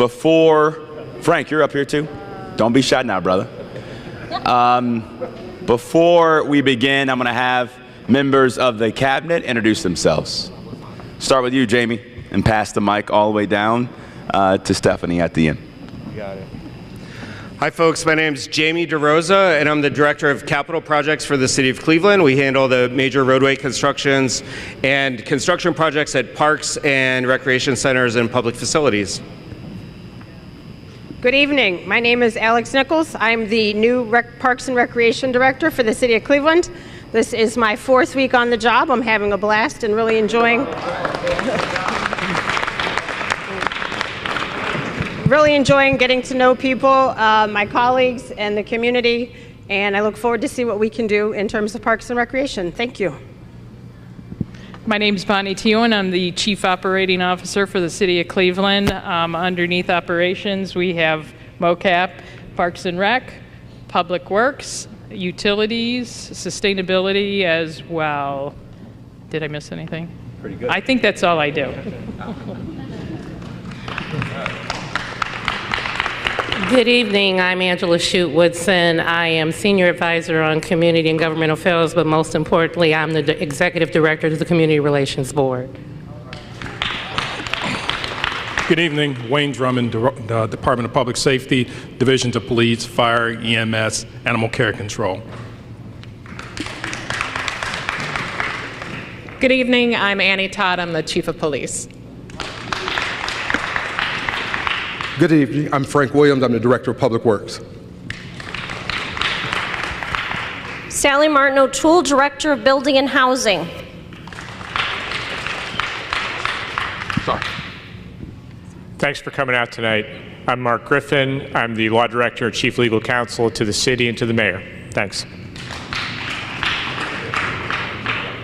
Frank, you're up here too. Don't be shy now, brother. Before we begin, I'm going to have members of the cabinet introduce themselves. Start with you, Jamie, and pass the mic all the way down to Stephanie at the end. You got it. Hi folks, my name is Jamie DeRosa and I'm the Director of Capital Projects for the City of Cleveland. We handle the major roadway constructions and construction projects at parks and recreation centers and public facilities. Good evening. My name is Alex Nichols. I'm the new Parks and Recreation Director for the City of Cleveland. This is my 4th week on the job. I'm having a blast and really enjoying getting to know people, my colleagues and the community, and I look forward to see what we can do in terms of parks and recreation. Thank you. My name is Bonnie Teo, and I'm the Chief Operating Officer for the City of Cleveland. Underneath operations, we have MOCAP, Parks and Rec, Public Works, Utilities, Sustainability as well. Did I miss anything? Pretty good. I think that's all I do. Good evening. I'm Angela Shute-Woodson. I am Senior Advisor on Community and Government Affairs, but most importantly, I'm the Executive Director of the Community Relations Board. Good evening. Wayne Drummond, Department of Public Safety, Divisions of Police, Fire, EMS, Animal Care Control. Good evening. I'm Annie Todd. I'm the Chief of Police. Good evening. I'm Frank Williams. I'm the Director of Public Works. Sally Martin O'Toole, Director of Building and Housing. Sorry. Thanks for coming out tonight. I'm Mark Griffin. I'm the Law Director and Chief Legal Counsel to the City and to the Mayor. Thanks.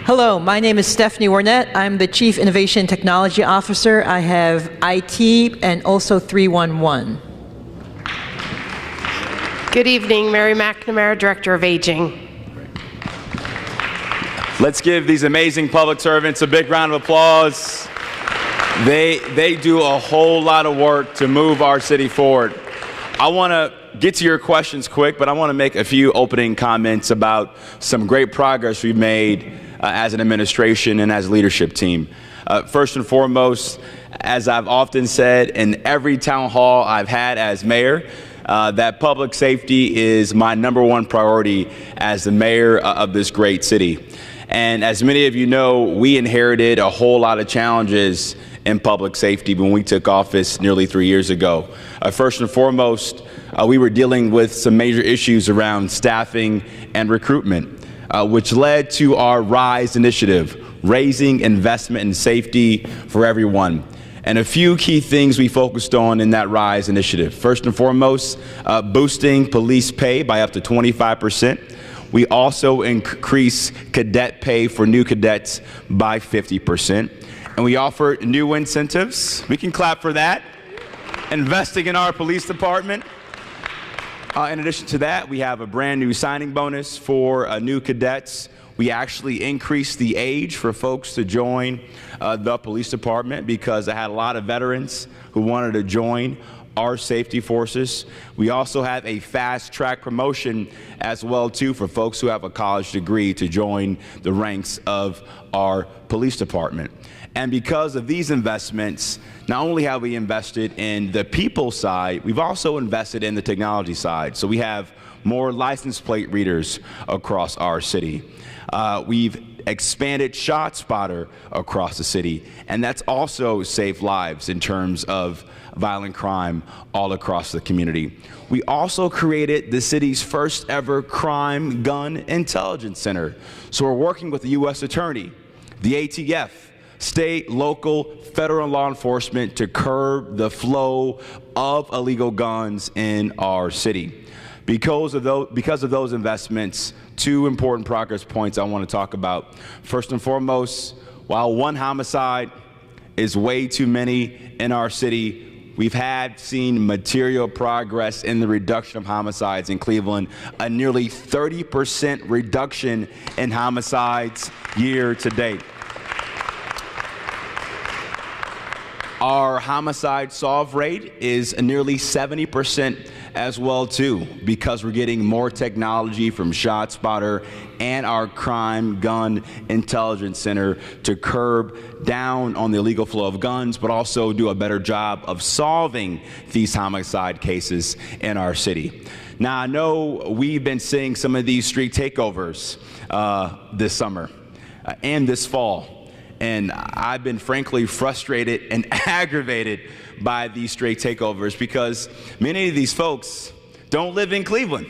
Hello, my name is Stephanie Warnett. I'm the Chief Innovation Technology Officer. I have IT and also 311. Good evening, Mary McNamara, Director of Aging. Let's give these amazing public servants a big round of applause. They do a whole lot of work to move our city forward. I want to get to your questions quick, but I want to make a few opening comments about some great progress we've made as an administration and as a leadership team. First and foremost, as I've often said in every town hall I've had as mayor, that public safety is my #1 priority as the mayor of this great city. And as many of you know, we inherited a whole lot of challenges in public safety when we took office nearly 3 years ago. First and foremost, we were dealing with some major issues around staffing and recruitment, which led to our RISE initiative, raising investment in safety for everyone. And a few key things we focused on in that RISE initiative. First and foremost, boosting police pay by up to 25%. We also increased cadet pay for new cadets by 50%. And we offered new incentives. We can clap for that. Investing in our police department. In addition to that, we have a brand new signing bonus for new cadets. We actually increased the age for folks to join the police department because I had a lot of veterans who wanted to join our safety forces. We also have a fast track promotion as well too for folks who have a college degree to join the ranks of our police department. And because of these investments, not only have we invested in the people side, we've also invested in the technology side. So we have more license plate readers across our city. We've expanded ShotSpotter across the city, and that's also saved lives in terms of violent crime all across the community. We also created the city's first ever crime gun intelligence center. So we're working with the U.S. Attorney, the ATF, state, local, federal law enforcement to curb the flow of illegal guns in our city. Because of those investments, two important progress points I want to talk about. First and foremost, while one homicide is way too many in our city, we've seen material progress in the reduction of homicides in Cleveland, a nearly 30% reduction in homicides year to date. Our homicide solve rate is nearly 70% as well too, because we're getting more technology from ShotSpotter and our Crime Gun Intelligence Center to curb down on the illegal flow of guns, but also do a better job of solving these homicide cases in our city. Now, I know we've been seeing some of these street takeovers this summer and this fall. And I've been frankly frustrated and aggravated by these street takeovers because many of these folks don't live in Cleveland.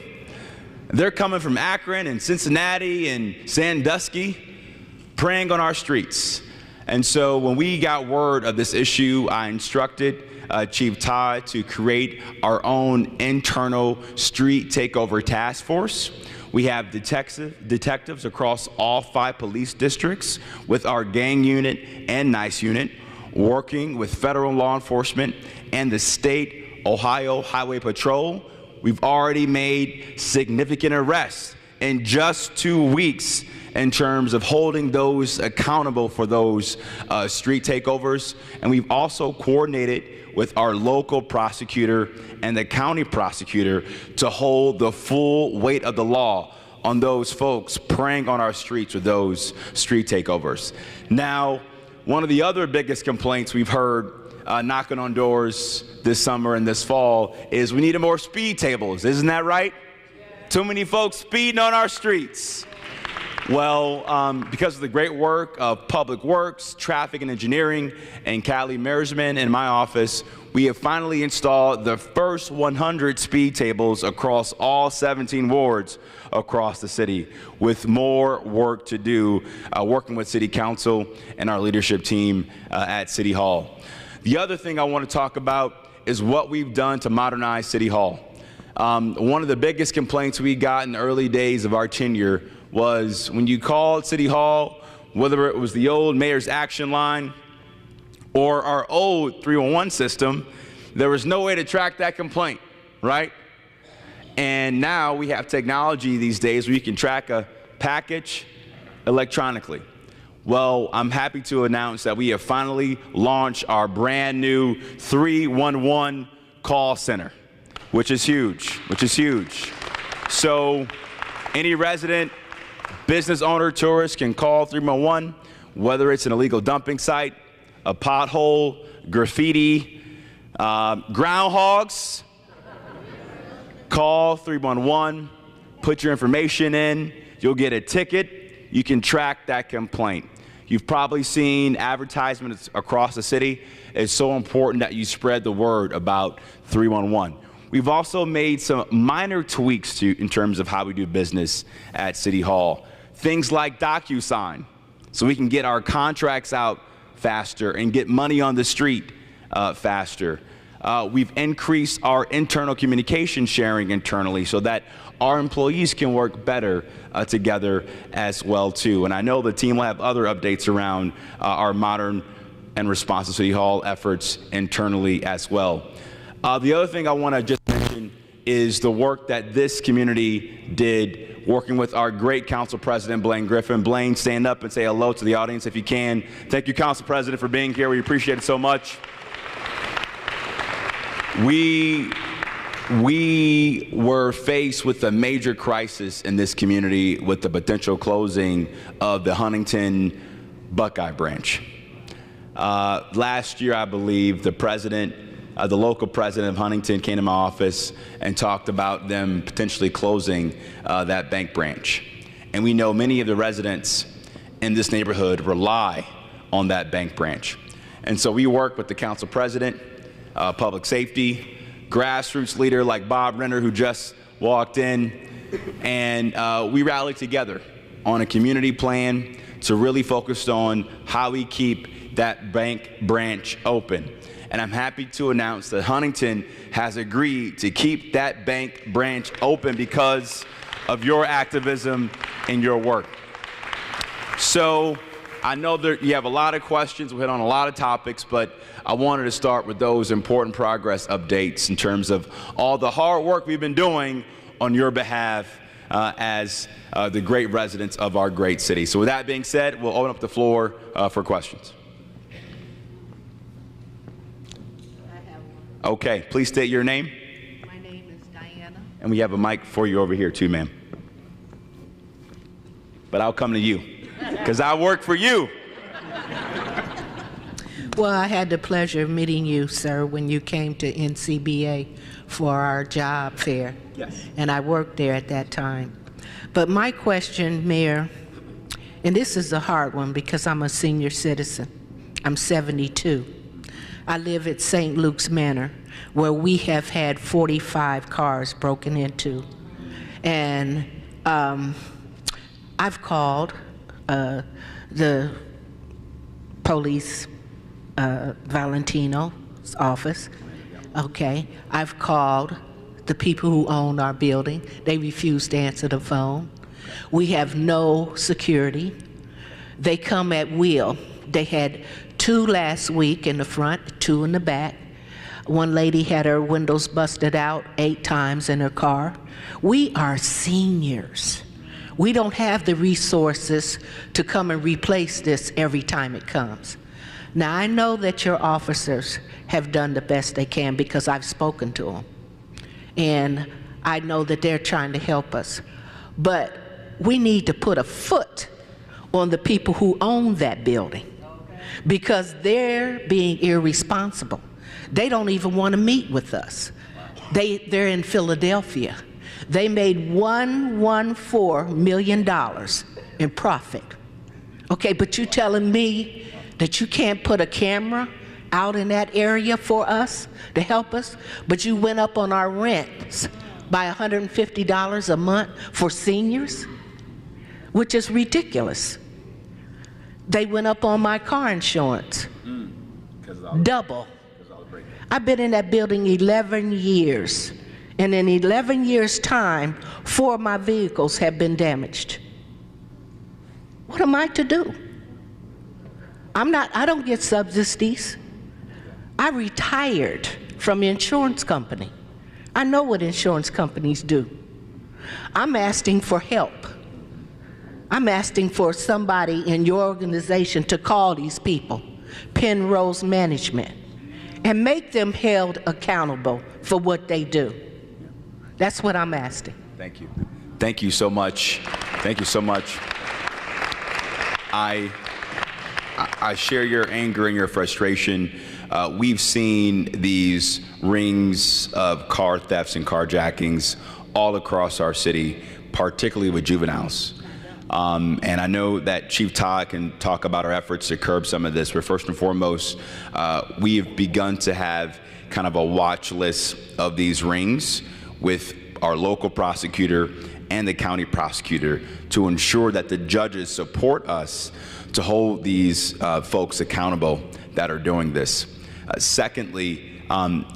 They're coming from Akron and Cincinnati and Sandusky, preying on our streets. And so when we got word of this issue, I instructed Chief Todd to create our own internal street takeover task force. We have detectives across all 5 police districts with our gang unit and NICE unit, working with federal law enforcement and the state Ohio Highway Patrol. We've already made significant arrests in just 2 weeks in terms of holding those accountable for those street takeovers. And we've also coordinated with our local prosecutor and the county prosecutor to hold the full weight of the law on those folks preying on our streets with those street takeovers. Now, one of the other biggest complaints we've heard knocking on doors this summer and this fall is we need more speed tables. Isn't that right? Yeah. Too many folks speeding on our streets. Well, because of the great work of Public Works, Traffic and Engineering, and Callie Mearsman in my office, we have finally installed the first 100 speed tables across all 17 wards across the city, with more work to do, working with City Council and our leadership team at City Hall. The other thing I want to talk about is what we've done to modernize City Hall. One of the biggest complaints we got in the early days of our tenure was when you called City Hall, whether it was the old mayor's action line or our old 311 system, there was no way to track that complaint, right? And now we have technology these days where you can track a package electronically. Well, I'm happy to announce that we have finally launched our brand new 311 call center, which is huge. So any resident, business owner, tourist can call 311, whether it's an illegal dumping site, a pothole, graffiti, groundhogs. Call 311, put your information in, you'll get a ticket, you can track that complaint. You've probably seen advertisements across the city. It's so important that you spread the word about 311. We've also made some minor tweaks in terms of how we do business at City Hall. Things like DocuSign, so we can get our contracts out faster and get money on the street faster. We've increased our internal communication sharing internally so that our employees can work better together as well too. And I know the team will have other updates around our modern and responsive City Hall efforts internally as well. The other thing I want to just mention is the work that this community did working with our great Council President, Blaine Griffin. Blaine, stand up and say hello to the audience if you can. Thank you, Council President, for being here. We appreciate it so much. We were faced with a major crisis in this community with the potential closing of the Huntington Buckeye branch. Last year, I believe, the local president of Huntington came to my office and talked about them potentially closing that bank branch. And we know many of the residents in this neighborhood rely on that bank branch. And so we work with the council president, public safety, grassroots leader like Bob Renner, who just walked in, and we rallied together on a community plan to really focus on how we keep that bank branch open. And I'm happy to announce that Huntington has agreed to keep that bank branch open because of your activism and your work. So I know that you have a lot of questions. We hit on a lot of topics, but I wanted to start with those important progress updates in terms of all the hard work we've been doing on your behalf as the great residents of our great city. So with that being said, we'll open up the floor for questions. Okay, please state your name. My name is Diana. And we have a mic for you over here too, ma'am. But I'll come to you, because I work for you. Well, I had the pleasure of meeting you, sir, when you came to NCBA for our job fair. Yes. And I worked there at that time. But my question, Mayor, and this is a hard one because I'm a senior citizen. I'm 72. I live at St. Luke's Manor, where we have had 45 cars broken into. And I've called the police, Valentino's office. Okay, I've called the people who own our building. They refuse to answer the phone. We have no security. They come at will. They had 2 last week in the front, 2 in the back. One lady had her windows busted out 8 times in her car. We are seniors. We don't have the resources to come and replace this every time it comes. Now, I know that your officers have done the best they can because I've spoken to them. And I know that they're trying to help us. But we need to put a foot on the people who own that building because they're being irresponsible. They don't even want to meet with us. They're in Philadelphia. They made $114 million in profit. Okay, but you're telling me that you can't put a camera out in that area for us to help us, but you went up on our rents by $150 a month for seniors, which is ridiculous. They went up on my car insurance, double. I've been in that building 11 years, and in 11 years' time, 4 of my vehicles have been damaged. What am I to do? I don't get subsidies. I retired from the insurance company. I know what insurance companies do. I'm asking for help. I'm asking for somebody in your organization to call these people, Penrose Management, and make them held accountable for what they do. That's what I'm asking. Thank you. Thank you so much. Thank you so much. I share your anger and your frustration. We've seen these rings of car thefts and carjackings all across our city, particularly with juveniles. And I know that Chief Todd can talk about our efforts to curb some of this, but first and foremost, we have begun to have kind of a watch list of these rings with our local prosecutor and the county prosecutor to ensure that the judges support us to hold these folks accountable that are doing this. Secondly,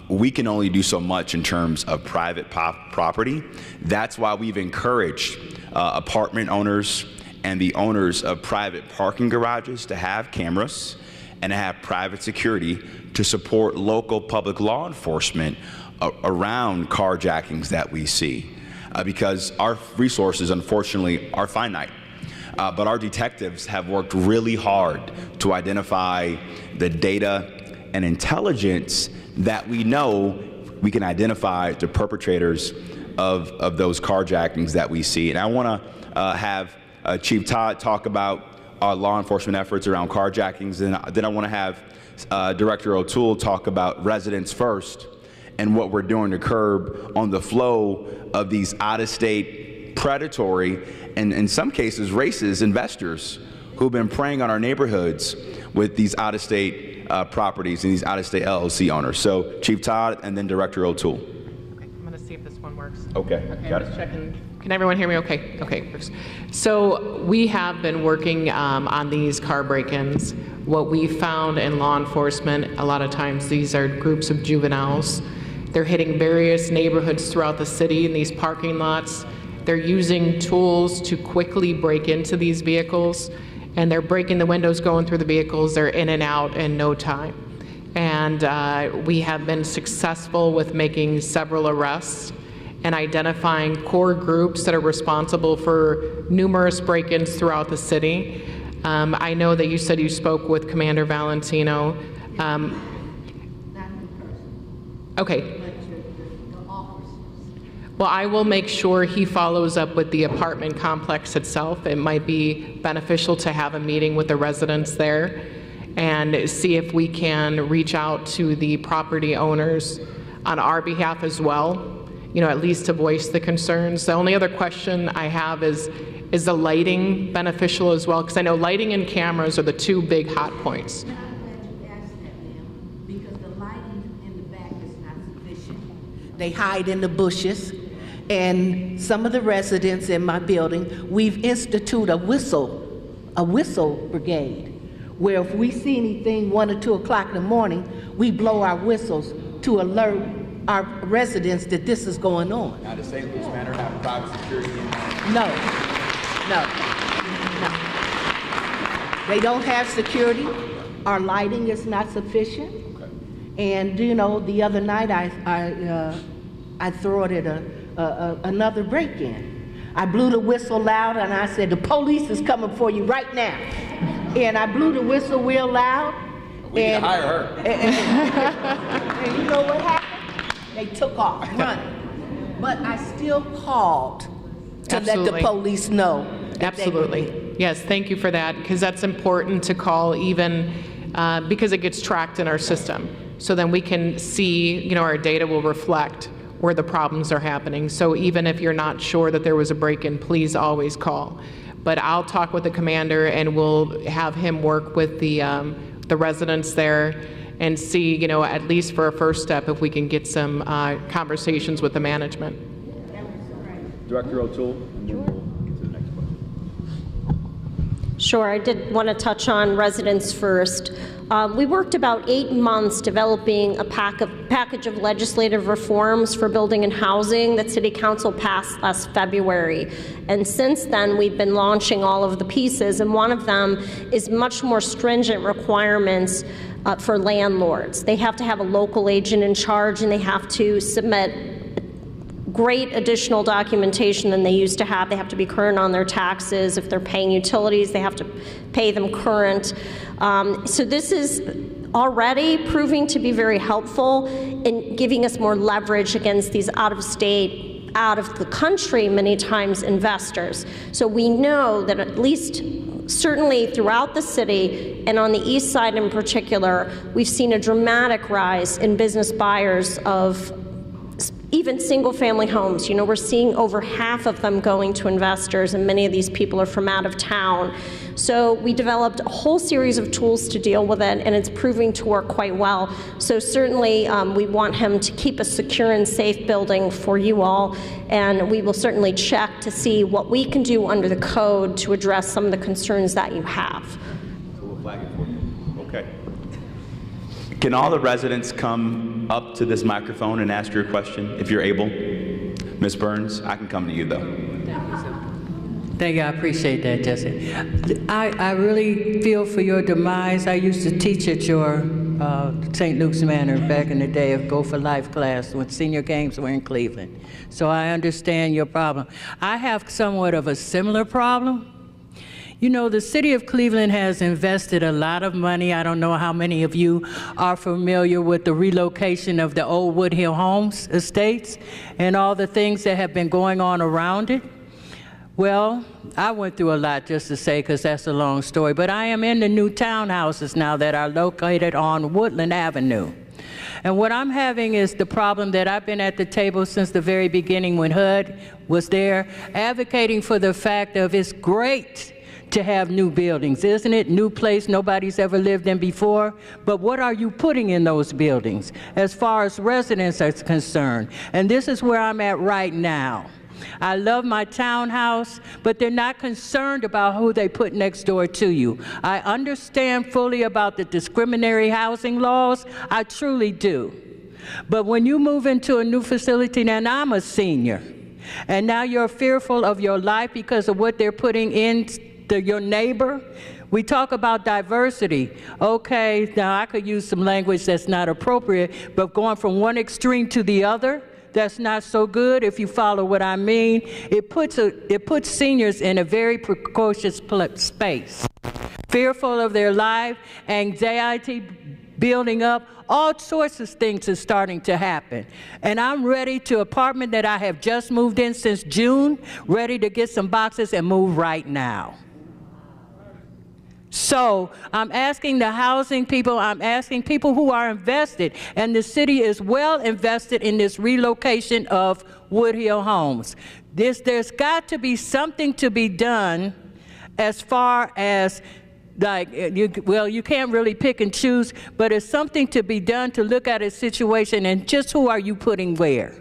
we can only do so much in terms of private property. That's why we've encouraged apartment owners and the owners of private parking garages to have cameras and to have private security to support local public law enforcement around carjackings that we see. Because our resources, unfortunately, are finite. But our detectives have worked really hard to identify the data and intelligence that we know we can identify the perpetrators of those carjackings that we see. And I want to have Chief Todd talk about our law enforcement efforts around carjackings, and then I want to have Director O'Toole talk about residents first and what we're doing to curb on the flow of these out-of-state predatory and in some cases racist investors who've been preying on our neighborhoods with these out-of-state properties and these out-of-state LLC owners. So Chief Todd and then Director O'Toole. Okay, I'm going to see if this one works. Okay, got I'm just it. checking. Can everyone hear me okay? Okay, works. So we have been working on these car break-ins. What we found in law enforcement, a lot of times these are groups of juveniles. They're hitting various neighborhoods throughout the city in these parking lots. They're using tools to quickly break into these vehicles, and they're breaking the windows, going through the vehicles. They're in and out in no time. And we have been successful with making several arrests and identifying core groups that are responsible for numerous break-ins throughout the city. I know that you said you spoke with Commander Valentino. Okay. Well, I will make sure he follows up with the apartment complex itself. It might be beneficial to have a meeting with the residents there and see if we can reach out to the property owners on our behalf as well, at least to voice the concerns. The only other question I have is the lighting beneficial as well? Because I know lighting and cameras are the two big hot points. They hide in the bushes, and some of the residents in my building, we've instituted a whistle brigade, where if we see anything 1 or 2 o'clock in the morning, we blow our whistles to alert our residents that this is going on. Now, does St. Luke's Manor have private security? No. They don't have security. Our lighting is not sufficient. Okay. And the other night I thwarted another break-in. I blew the whistle loud and I said, "The police is coming for you right now." And I blew the whistle real loud. We need to hire her. And you know what happened? They took off running. But I still called to Absolutely. let the police know. Absolutely. Yes, thank you for that, because that's important to call even because it gets tracked in our system. So then we can see, our data will reflect where the problems are happening. So even if you're not sure that there was a break-in, please always call. But I'll talk with the commander and we'll have him work with the residents there and see, at least for a first step, if we can get some conversations with the management. Director O'Toole, and then we'll get to the next question. Sure, I did want to touch on residents first. We worked about 8 months developing a package of legislative reforms for building and housing that City Council passed last February. And since then, we've been launching all of the pieces, and one of them is much more stringent requirements for landlords. They have to have a local agent in charge, and they have to submit great additional documentation than they used to have. They have to be current on their taxes. If they're paying utilities, they have to pay them current. So this is already proving to be very helpful in giving us more leverage against these out-of-state, out-of-the-country, many times, investors. So we know that at least certainly throughout the city, and on the east side in particular, we've seen a dramatic rise in business buyers of even single-family homes. We're seeing over half of them going to investors, and many of these people are from out of town. So we developed a whole series of tools to deal with it, and it's proving to work quite well. So certainly we want him to keep a secure and safe building for you all, and we will certainly check to see what we can do under the code to address some of the concerns that you have. So we'll flag it for you. Okay. Can all the residents come up to this microphone and ask your question, if you're able? Ms. Burns, I can come to you, though. Thank you. I appreciate that, Jesse. I really feel for your demise. I used to teach at your St. Luke's Manor back in the day of Go for Life class when senior games were in Cleveland. So I understand your problem. I have somewhat of a similar problem. The city of Cleveland has invested a lot of money. I don't know how many of you are familiar with the relocation of the old Woodhill Homes estates and all the things that have been going on around it. Well, I went through a lot, just to say, because that's a long story, but I am in the new townhouses now that are located on Woodland Avenue. And what I'm having is the problem that I've been at the table since the very beginning when HUD was there, advocating for the fact of it's great to have new buildings, isn't it? New place nobody's ever lived in before. But what are you putting in those buildings as far as residents are concerned? And this is where I'm at right now. I love my townhouse, but they're not concerned about who they put next door to you. I understand fully about the discriminatory housing laws. I truly do. But when you move into a new facility, and I'm a senior, and now you're fearful of your life because of what they're putting in your neighbor. We talk about diversity. Okay, now I could use some language that's not appropriate, but going from one extreme to the other, that's not so good, if you follow what I mean. It puts seniors in a very precocious space, fearful of their life, anxiety building up. All sorts of things are starting to happen. And I'm ready to apartment that I have just moved in since June, ready to get some boxes and move right now. So I'm asking the housing people, I'm asking people who are invested, and the city is well invested in this relocation of Woodhill homes. There's got to be something to be done as far as, like, you can't really pick and choose, but it's something to be done to look at a situation and just who are you putting where.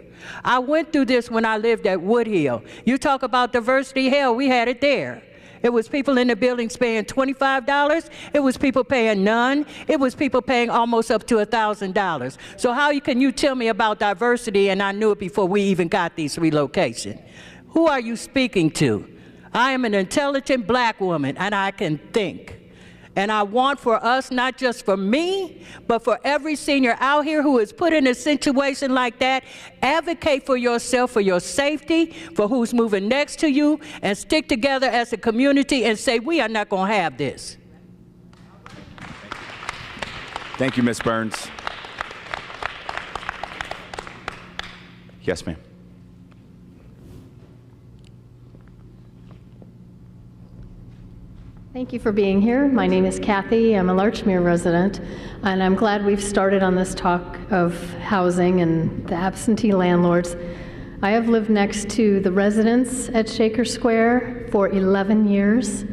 I went through this when I lived at Woodhill. You talk about diversity, hell, we had it there. It was people in the buildings paying $25. It was people paying none. It was people paying almost up to $1,000. So how can you tell me about diversity and I knew it before we even got these relocation? Who are you speaking to? I am an intelligent black woman and I can think. And I want for us, not just for me, but for every senior out here who is put in a situation like that, advocate for yourself, for your safety, for who's moving next to you, and stick together as a community and say, we are not going to have this. Thank you, Ms. Burns. Yes, ma'am. Thank you for being here. My name is Kathy. I'm a Larchmere resident, and I'm glad we've started on this talk of housing and the absentee landlords. I have lived next to the residents at Shaker Square for 11 years,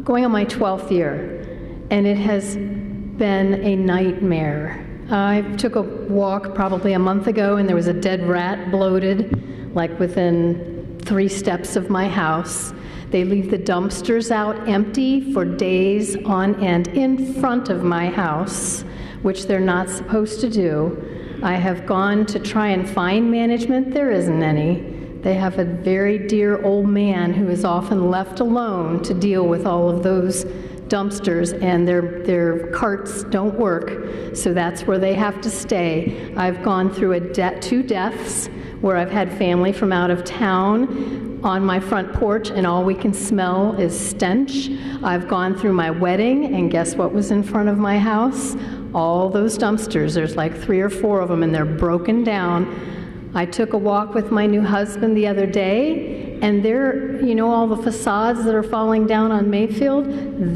going on my 12th year, and it has been a nightmare. I took a walk probably a month ago, and there was a dead rat bloated, like within 3 steps of my house. They leave the dumpsters out empty for days on end in front of my house, which they're not supposed to do. I have gone to try and find management. There isn't any. They have a very dear old man who is often left alone to deal with all of those dumpsters, and their carts don't work, so that's where they have to stay. I've gone through 2 deaths where I've had family from out of town on my front porch, and all we can smell is stench. I've gone through my wedding, and guess what was in front of my house? All those dumpsters. There's like 3 or 4 of them, and they're broken down. I took a walk with my new husband the other day, and they're, you know, all the facades that are falling down on Mayfield,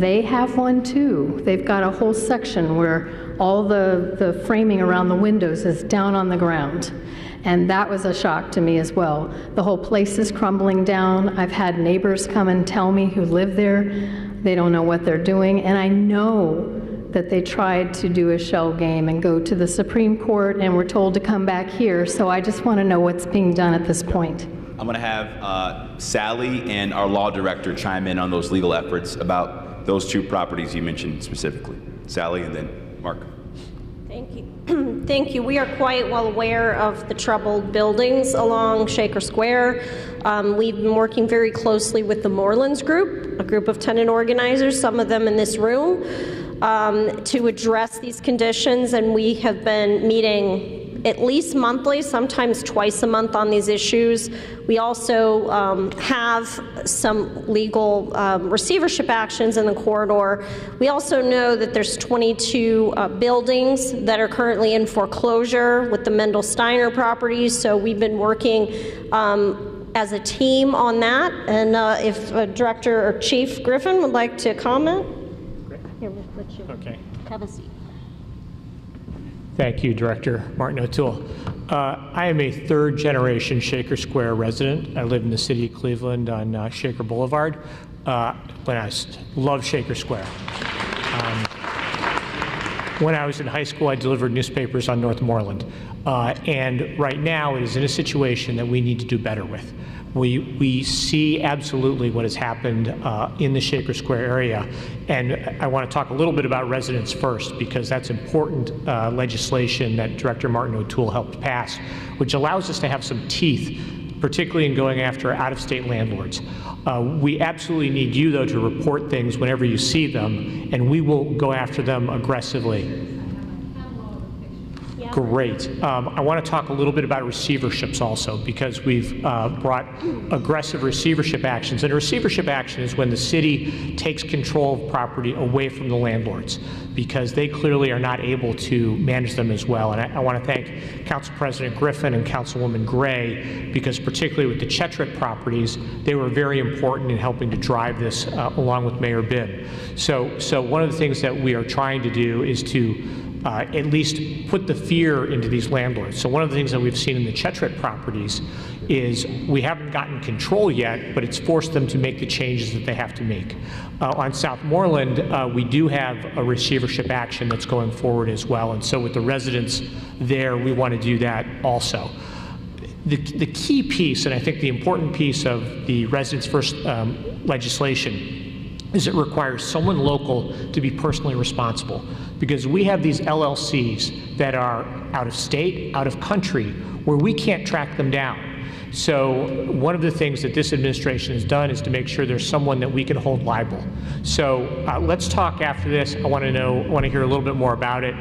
they have one too. They've got a whole section where all the framing around the windows is down on the ground. And that was a shock to me as well. The whole place is crumbling down. I've had neighbors come and tell me who live there, they don't know what they're doing. And I know that they tried to do a shell game and go to the Supreme Court and were told to come back here. So I just want to know what's being done at this point. I'm going to have Sally and our law director chime in on those legal efforts about those 2 properties you mentioned specifically. Sally and then Mark. Thank you. Thank you. We are quite well aware of the troubled buildings along Shaker Square. We've been working very closely with the Morelands Group, a group of tenant organizers, some of them in this room, to address these conditions, and we have been meeting at least monthly, sometimes twice a month on these issues. We also have some legal receivership actions in the corridor. We also know that there's 22 buildings that are currently in foreclosure with the Mendel Steiner properties, so we've been working as a team on that. And if Director or Chief Griffin would like to comment. Here, we'll let you have a seat. Thank you, Director Martin O'Toole. I am a 3rd-generation Shaker Square resident. I live in the city of Cleveland on Shaker Boulevard. But I love Shaker Square. When I was in high school, I delivered newspapers on Northmoreland. And right now, it is in a situation that we need to do better with. We see absolutely what has happened in the Shaker Square area, and I want to talk a little bit about residents first, because that's important legislation that Director Martin O'Toole helped pass, which allows us to have some teeth, particularly in going after out-of-state landlords. We absolutely need you, though, to report things whenever you see them, and we will go after them aggressively. Yeah, Great. I want to talk a little bit about receiverships also, because we've brought aggressive receivership actions. And a receivership action is when the city takes control of property away from the landlords, because they clearly are not able to manage them as well. And I want to thank Council President Griffin and Councilwoman Gray, because particularly with the Chetrick properties, they were very important in helping to drive this along with Mayor Bibb. So one of the things that we are trying to do is to at least put the fear into these landlords. So one of the things that we've seen in the Chetrick properties is we haven't gotten control yet, but it's forced them to make the changes that they have to make. On Southmoreland, we do have a receivership action that's going forward as well, and so with the residents there, we want to do that also. The key piece, and I think the important piece of the Residents First legislation, is it requires someone local to be personally responsible, because we have these LLCs that are out of state, out of country, where we can't track them down. So one of the things that this administration has done is to make sure there's someone that we can hold liable. So let's talk after this. I want to hear a little bit more about it.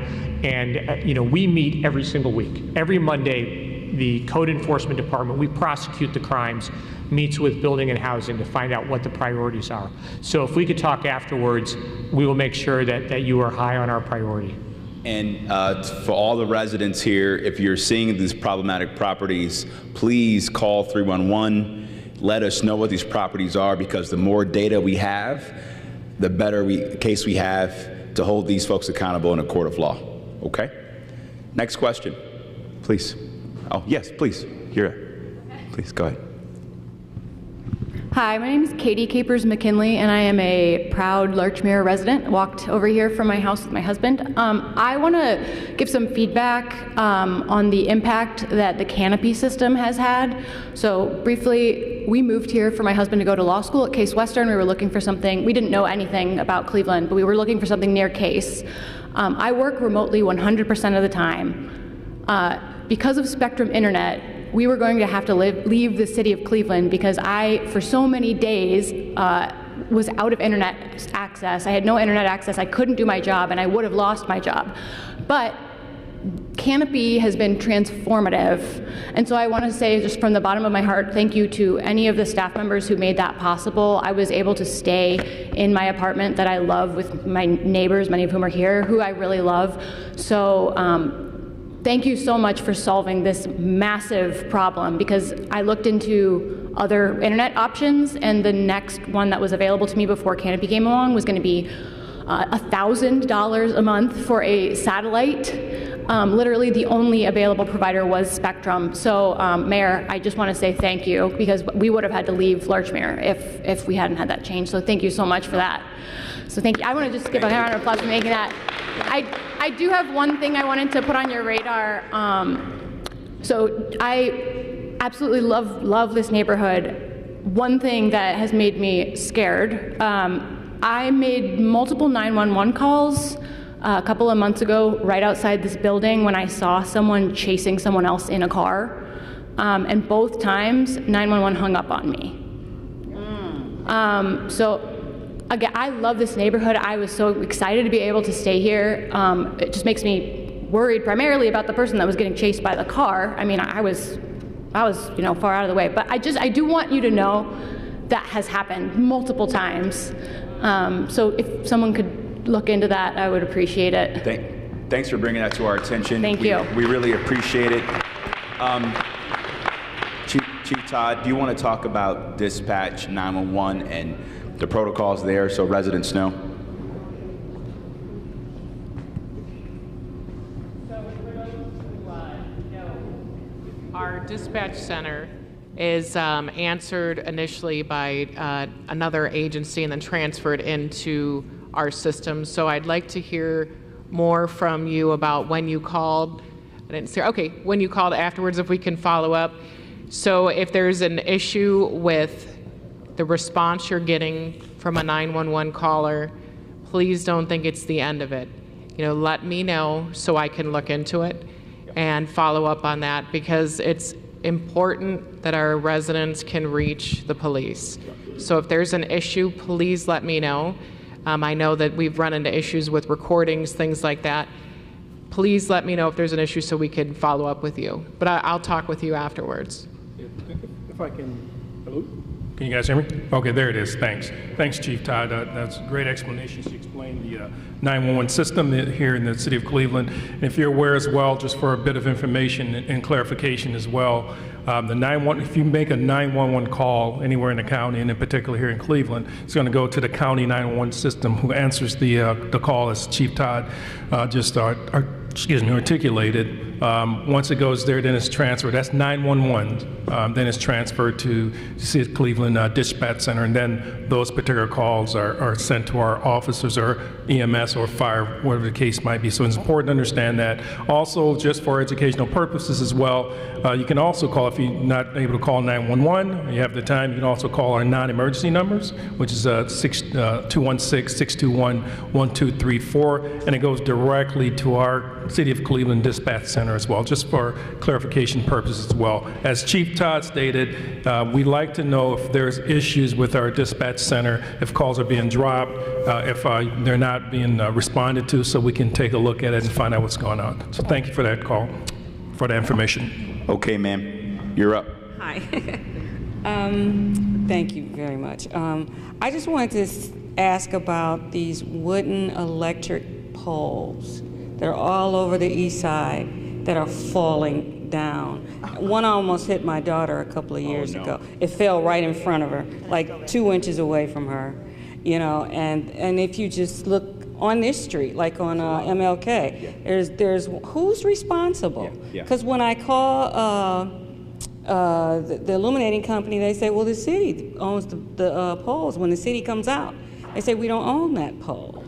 And we meet every single week. Every Monday, the Code Enforcement Department, we prosecute the crimes, meets with Building and Housing to find out what the priorities are. So if we could talk afterwards, we will make sure that you are high on our priority. And for all the residents here, if you're seeing these problematic properties, please call 311. Let us know what these properties are, because the more data we have, the better case we have to hold these folks accountable in a court of law. Okay? Next question, please. Oh, yes, please. Here. Please, go ahead. Hi, my name is Katie Capers McKinley, and I am a proud Larchmere resident. Walked over here from my house with my husband. I want to give some feedback on the impact that the canopy system has had. So briefly, we moved here for my husband to go to law school at Case Western. We were looking for something. We didn't know anything about Cleveland, but we were looking for something near Case. I work remotely 100% of the time. Because of Spectrum Internet, we were going to have to leave the city of Cleveland, because I, for so many days, was out of internet access. I had no internet access. I couldn't do my job, and I would have lost my job. But Canopy has been transformative. And so I want to say, just from the bottom of my heart, thank you to any of the staff members who made that possible. I was able to stay in my apartment that I love with my neighbors, many of whom are here, who I really love. So thank you so much for solving this massive problem, because I looked into other internet options, and the next one that was available to me before Canopy came along was going to be $1,000 a month for a satellite. Literally the only available provider was Spectrum. So Mayor, I just want to say thank you, because we would have had to leave Larchmere if we hadn't had that change. So thank you so much for that. So thank you. I want to just give a round of applause for making that. I do have one thing I wanted to put on your radar. So I absolutely love this neighborhood. One thing that has made me scared, I made multiple 911 calls a couple of months ago right outside this building when I saw someone chasing someone else in a car. And both times, 911 hung up on me. So again, I love this neighborhood. I was so excited to be able to stay here. It just makes me worried primarily about the person that was getting chased by the car. I mean, I was far out of the way. But I do want you to know that has happened multiple times. So if someone could look into that, I would appreciate it. Thanks for bringing that to our attention. Thank you. We really appreciate it. Chief Todd, do you want to talk about dispatch 911 and the protocols there so residents know? Our dispatch center is answered initially by another agency and then transferred into our system. So I'd like to hear more from you about when you called. I didn't say, okay, when you called afterwards, if we can follow up. So if there's an issue with the response you're getting from a 911 caller, please don't think it's the end of it. Let me know so I can look into it and follow up on that, because it's important that our residents can reach the police. So if there's an issue, please let me know. I know that we've run into issues with recordings, things like that. please let me know if there's an issue so we can follow up with you. But I'll talk with you afterwards. If I can, hello? Can you guys hear me? Okay, there it is. Thanks. Thanks, Chief Todd. That's a great explanation. She explained the 911 system here in the city of Cleveland. And if you're aware as well, just for a bit of information and clarification as well, if you make a 911 call anywhere in the county, and in particular here in Cleveland, it's going to go to the county 911 system, who answers the call, as Chief Todd just articulated. Once it goes there, then it's transferred. That's 911. Then it's transferred to the City of Cleveland Dispatch Center, and then those particular calls are sent to our officers or EMS or fire, whatever the case might be. So it's important to understand that. Also, just for educational purposes as well, you can also call, if you're not able to call 911, you have the time, you can also call our non-emergency numbers, which is 216-621-1234, and it goes directly to our City of Cleveland Dispatch Center as well, just for clarification purposes as well. As Chief Todd stated, we like to know if there's issues with our dispatch center, if calls are being dropped, if they're not being responded to, so we can take a look at it and find out what's going on. So thank you for that call, for that information. Okay, ma'am, you're up. Hi. Thank you very much. I just wanted to ask about these wooden electric poles. They're all over the east side that are falling down. One almost hit my daughter a couple of years ago. It fell right in front of her, like 2 inches away from her, you know, and if you just look on this street, like on MLK, there's who's responsible? Because when I call the illuminating company, they say, well, the city owns the poles. When the city comes out, they say, we don't own that pole.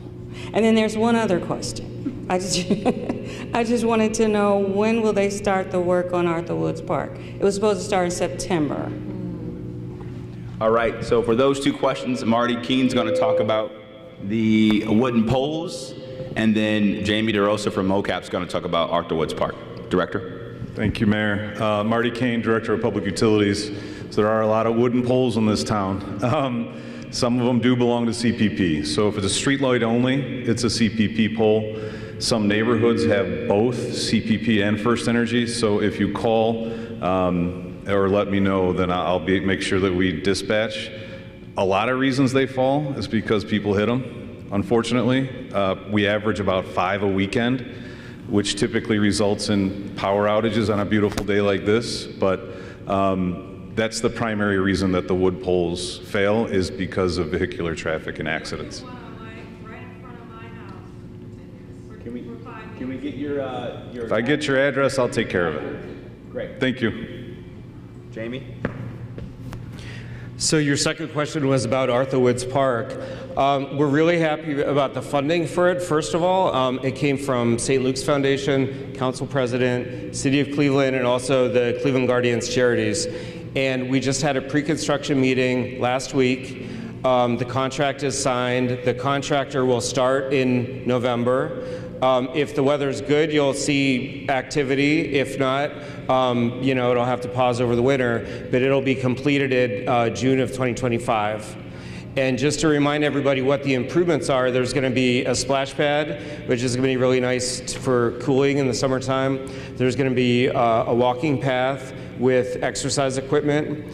And then there's one other question. I just wanted to know, when will they start the work on Arthur Woods Park? It was supposed to start in September. All right, so for those two questions, Marty Keene's going to talk about the wooden poles, and then Jamie DeRosa from MoCap's going to talk about Arthur Woods Park. Director. Thank you, Mayor. Marty Keene, Director of Public Utilities. So there are a lot of wooden poles in this town. Some of them do belong to CPP. So if it's a street light only, it's a CPP pole. Some neighborhoods have both CPP and First Energy. So if you call or let me know, then I'll make sure that we dispatch. A lot of reasons they fall is because people hit them, unfortunately. We average about 5 a weekend, which typically results in power outages on a beautiful day like this. But that's the primary reason that the wood poles fail, is because of vehicular traffic and accidents. Can we get your If I get your address, I'll take care of it. Great. Thank you. Jamie? So your second question was about Arthur Woods Park. We're really happy about the funding for it. First of all, it came from St. Luke's Foundation, Council President, City of Cleveland, and also the Cleveland Guardians Charities. And we just had a pre-construction meeting last week. The contract is signed. The contractor will start in November. If the weather's good, you'll see activity. If not, you know, it'll have to pause over the winter, but it'll be completed in June of 2025. And just to remind everybody what the improvements are, there's going to be a splash pad, which is going to be really nice for cooling in the summertime. There's going to be a walking path with exercise equipment.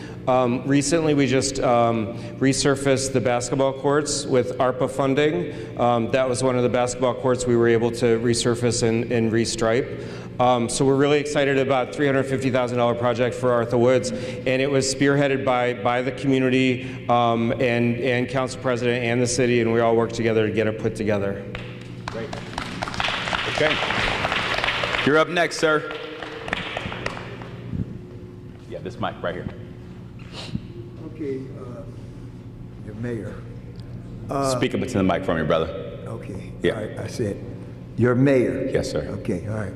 Recently, we just resurfaced the basketball courts with ARPA funding. That was one of the basketball courts we were able to resurface and restripe. So we're really excited about $350,000 project for Arthur Woods, and it was spearheaded by the community and Council President and the city, and we all worked together to get it put together. Great. Okay. You're up next, sir. Yeah, this mic right here. Okay, your mayor. Speak up into the mic from your brother. Okay. Yeah. All right, I said, your mayor. Yes, sir. Okay, all right.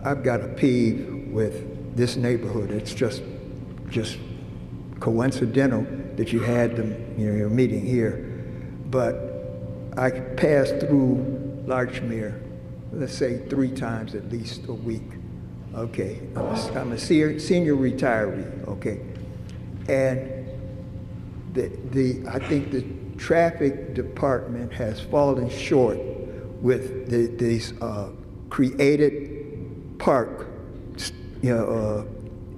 I've got a peeve with this neighborhood. It's just coincidental that you had your meeting here, but I pass through Larchmere, let's say 3 times at least a week. Okay, I'm a senior retiree. Okay, and I think the traffic department has fallen short with these created park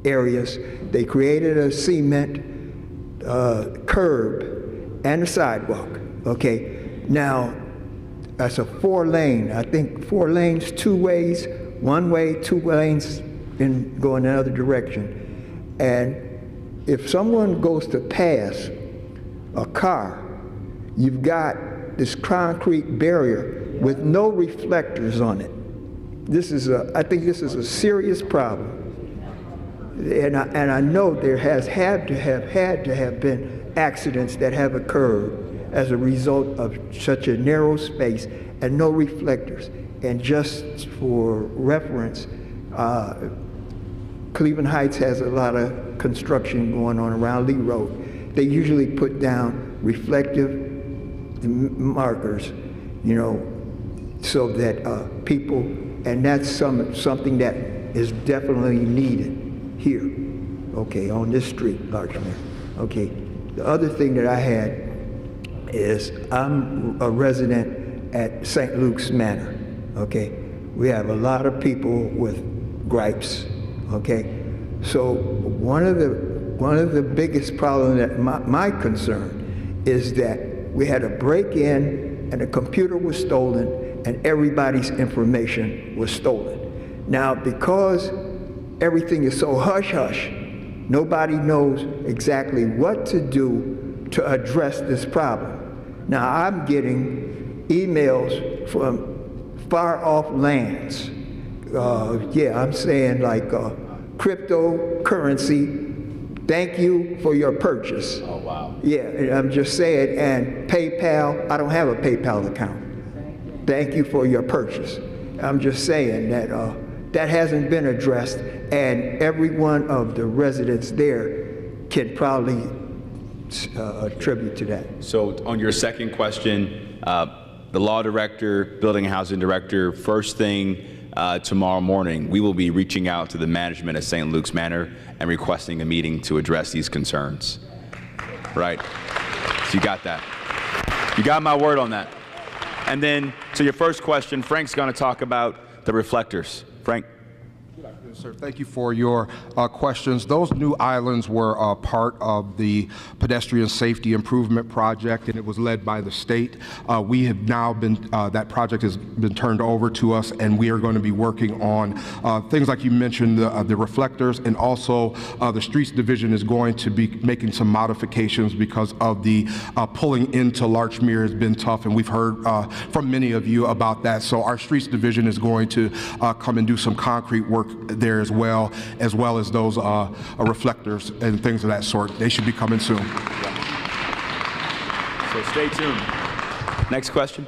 areas. They created a cement curb and a sidewalk. Okay, now that's a 4-lane. I think 4 lanes, 2 ways, 1 way, 2 lanes, and go in another direction. And if someone goes to pass a car, you've got this concrete barrier with no reflectors on it. I think this is a serious problem. And I know there has had to have been accidents that have occurred as a result of such a narrow space and no reflectors. And just for reference, Cleveland Heights has a lot of construction going on around Lee Road. They usually put down reflective markers, so that people, and that's something that is definitely needed here, okay, on this street, Larchmere. Okay, the other thing that I had is I'm a resident at St. Luke's Manor, okay? We have a lot of people with gripes, okay? So one of the biggest problems that my concern is that we had a break-in and a computer was stolen and everybody's information was stolen. Now, because everything is so hush-hush, nobody knows exactly what to do to address this problem. Now, I'm getting emails from far-off lands. I'm saying like cryptocurrency, thank you for your purchase. Oh, wow. Yeah, I'm just saying, and PayPal, I don't have a PayPal account. Thank you for your purchase. I'm just saying that that hasn't been addressed, and every one of the residents there can probably attribute to that. So on your second question, the law director, building and housing director, first thing tomorrow morning, we will be reaching out to the management at St. Luke's Manor and requesting a meeting to address these concerns. Right? So you got that. You got my word on that. And then, to your first question, Frank's going to talk about the reflectors. Frank. Sir, thank you for your questions. Those new islands were part of the pedestrian safety improvement project, and it was led by the state. We have now been, that project has been turned over to us, and we are going to be working on things like you mentioned, the reflectors, and also the streets division is going to be making some modifications because of the pulling into Larchmere has been tough, and we've heard from many of you about that. So our streets division is going to come and do some concrete work there as well as those reflectors and things of that sort. They should be coming soon. So stay tuned. Next question.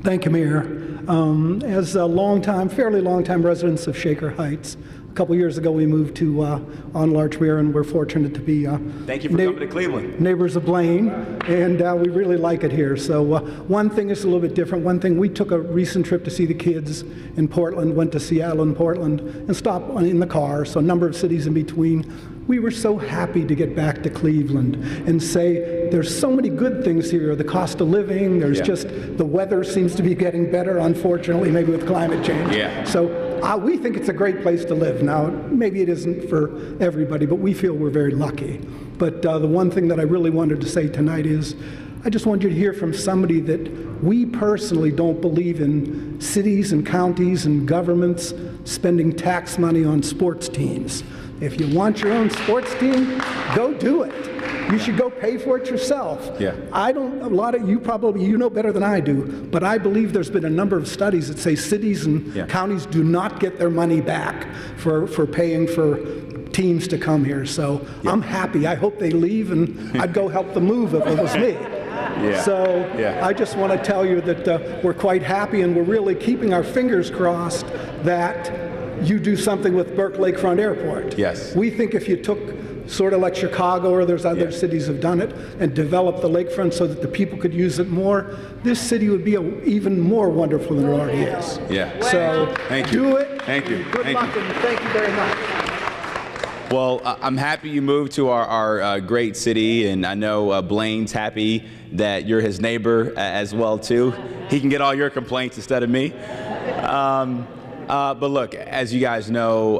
Thank you, Mayor. As a fairly long-time residents of Shaker Heights, a couple years ago we moved to on Larchmere, and we're fortunate to be thank you for coming to Cleveland. Neighbors of Blaine, and we really like it here. So one thing is a little bit different. One thing, we took a recent trip to see the kids in Portland, went to Seattle and Portland, and stopped in the car, so a number of cities in between. We were so happy to get back to Cleveland and say there's so many good things here. The cost of living, there's just, the weather seems to be getting better, unfortunately, maybe with climate change. Yeah. So we think it's a great place to live. Now, maybe it isn't for everybody, but we feel we're very lucky. But the one thing that I really wanted to say tonight is, I just want you to hear from somebody that we personally don't believe in cities and counties and governments spending tax money on sports teams. If you want your own sports team, go do it. You should go pay for it yourself. Yeah. A lot of you probably, you know better than I do, but I believe there's been a number of studies that say cities and counties do not get their money back for paying for teams to come here. So I'm happy. I hope they leave, and I'd go help them move if it was me. I just want to tell you that we're quite happy, and we're really keeping our fingers crossed that you do something with Burke Lakefront Airport. Yes. We think if you took sort of like Chicago, or there's other cities have done it, and developed the lakefront so that the people could use it more, this city would be even more wonderful than it already is. Yeah. So thank you. Do it. Thank you. Good luck, and thank you very much. Well, I'm happy you moved to our great city, and I know Blaine's happy that you're his neighbor as well too. He can get all your complaints instead of me. But look, as you guys know,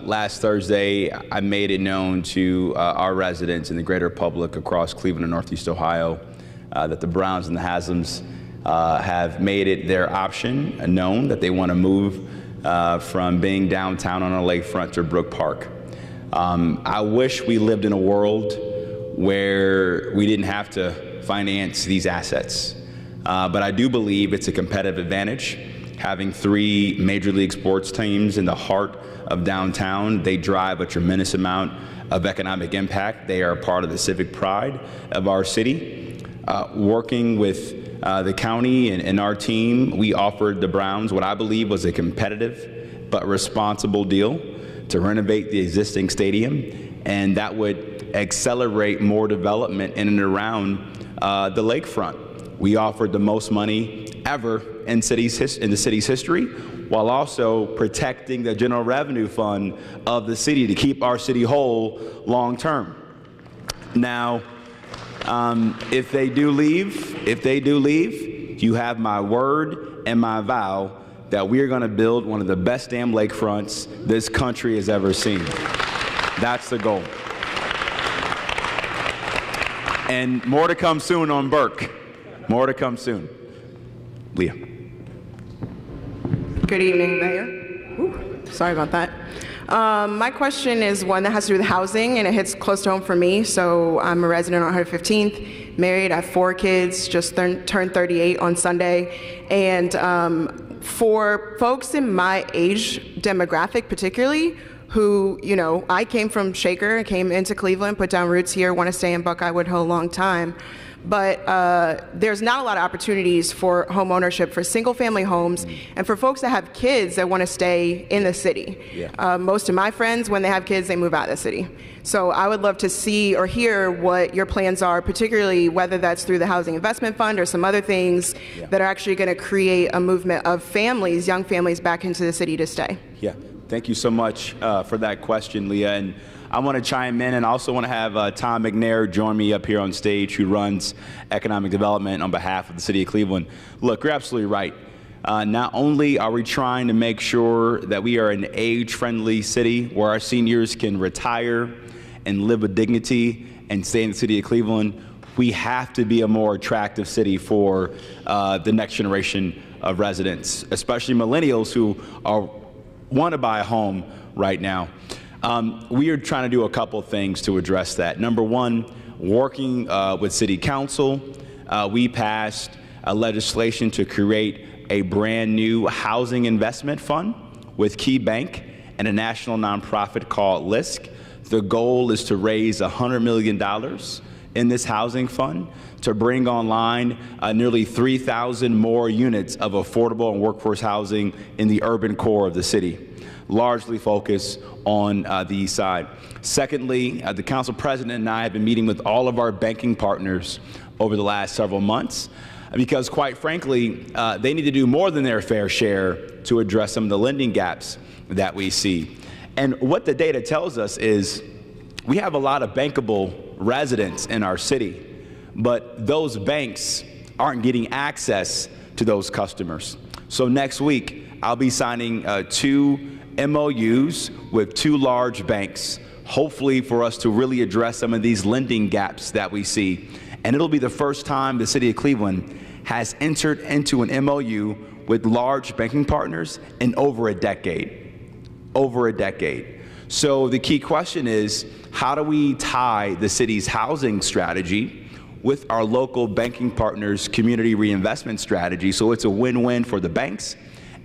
last Thursday I made it known to our residents and the greater public across Cleveland and Northeast Ohio that the Browns and the Haslam's have made it their option known that they want to move from being downtown on a lakefront to Brook Park. I wish we lived in a world where we didn't have to finance these assets, but I do believe it's a competitive advantage. Having 3 Major League sports teams in the heart of downtown, they drive a tremendous amount of economic impact. They are part of the civic pride of our city. Working with the county and our team, we offered the Browns what I believe was a competitive but responsible deal to renovate the existing stadium, and that would accelerate more development in and around the lakefront. We offered the most money ever in the city's history, while also protecting the general revenue fund of the city to keep our city whole long term. Now, if they do leave, you have my word and my vow that we are going to build one of the best damn lakefronts this country has ever seen. That's the goal. And more to come soon on Burke. More to come soon. Leah. Good evening, Mayor. Ooh, sorry about that. My question is one that has to do with housing, and it hits close to home for me. So I'm a resident on 115th, married, I have 4 kids, just turned 38 on Sunday. And for folks in my age demographic particularly, who, you know, I came from Shaker, came into Cleveland, put down roots here, want to stay in Buckeye-Wood Hill a long time. But there's not a lot of opportunities for home ownership for single-family homes and for folks that have kids that want to stay in the city. Yeah. Most of my friends, when they have kids, they move out of the city. So I would love to see or hear what your plans are, particularly whether that's through the Housing Investment Fund or some other things that are actually going to create a movement of families, young families, back into the city to stay. Yeah, thank you so much for that question, Leah. And I want to chime in, and I also want to have Tom McNair join me up here on stage, who runs economic development on behalf of the city of Cleveland. Look, you're absolutely right. Not only are we trying to make sure that we are an age-friendly city where our seniors can retire and live with dignity and stay in the city of Cleveland, we have to be a more attractive city for the next generation of residents, especially millennials who want to buy a home right now. We are trying to do a couple things to address that. Number one, working with City Council, we passed a legislation to create a brand new housing investment fund with Key Bank and a national nonprofit called LISC. The goal is to raise $100 million in this housing fund to bring online nearly 3,000 more units of affordable and workforce housing in the urban core of the city, largely focused on the east side. Secondly, the council president and I have been meeting with all of our banking partners over the last several months because, quite frankly, they need to do more than their fair share to address some of the lending gaps that we see. And what the data tells us is we have a lot of bankable residents in our city, but those banks aren't getting access to those customers. So next week, I'll be signing 2 MOUs with 2 large banks, hopefully for us to really address some of these lending gaps that we see. And it'll be the first time the city of Cleveland has entered into an MOU with large banking partners in over a decade. Over a decade. So the key question is, how do we tie the city's housing strategy with our local banking partners' community reinvestment strategy so it's a win-win for the banks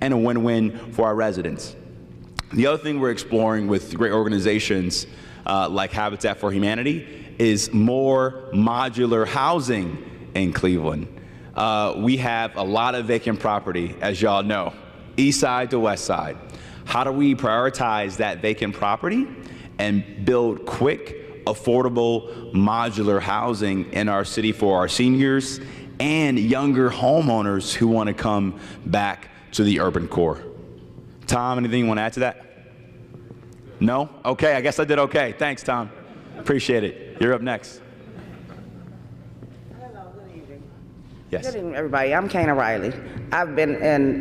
and a win-win for our residents? The other thing we're exploring with great organizations like Habitat for Humanity is more modular housing in Cleveland. We have a lot of vacant property, as y'all know, east side to west side. How do we prioritize that vacant property and build quick, affordable, modular housing in our city for our seniors and younger homeowners who want to come back to the urban core? Tom, anything you want to add to that? No? Okay, I guess I did okay. Thanks, Tom. Appreciate it. You're up next. Yes. Good evening, everybody. I'm Kana Riley. I've been in